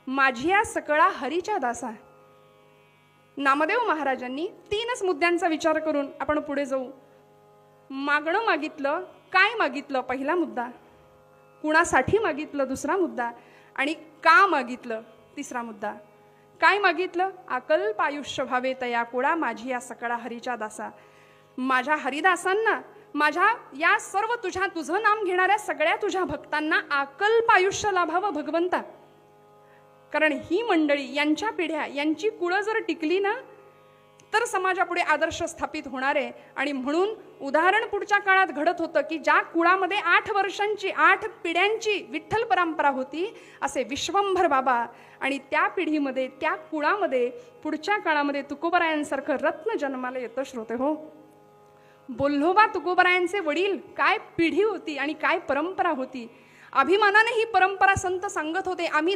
माझिया सकळा हरीच्या दासा. नामदेव महाराजांनी 3च मुद्द्यांचा विचार करून आपण पुढे जाऊ. मागणं मागितलं, काय मागितलं पहिला मुद्दा, कुणासाठी मागितलं दुसरा मुद्दा, आणि का मागितलं तिसरा मुद्दा. काय मागितलं? अकल्प आयुष्य व्हावे तया कुळा माझी या सकळा हरीच्या दासा. माझ्या हरिदासांना, माझ्या या सर्व तुझं नाम घेणाऱ्या सगळ्या तुझ्या भक्तांना अकल्प आयुष्य लाभावं भगवंता. कारण ही मंडळी, यांच्या पिढ्या, यांची कुळं जर टिकली ना तर समाजापुढे आदर्श स्थापित होणार आहे. आणि म्हणून उदाहरण पुढच्या काळात घडत होतं की ज्या कुळामध्ये 8 वर्षांची 8 पिढ्यांची विठ्ठल परंपरा होती, असे विश्वंभर बाबा आणि त्या पिढीमध्ये, त्या कुळामध्ये पुढच्या काळामध्ये तुकोबरायांसारखं रत्न जन्माला येतं. श्रोते हो, बोल्होबा तुकोबरायांचे वडील, काय पिढी होती आणि काय परंपरा होती. अभिमानाने ही परंपरा संत सांगत होते. आम्ही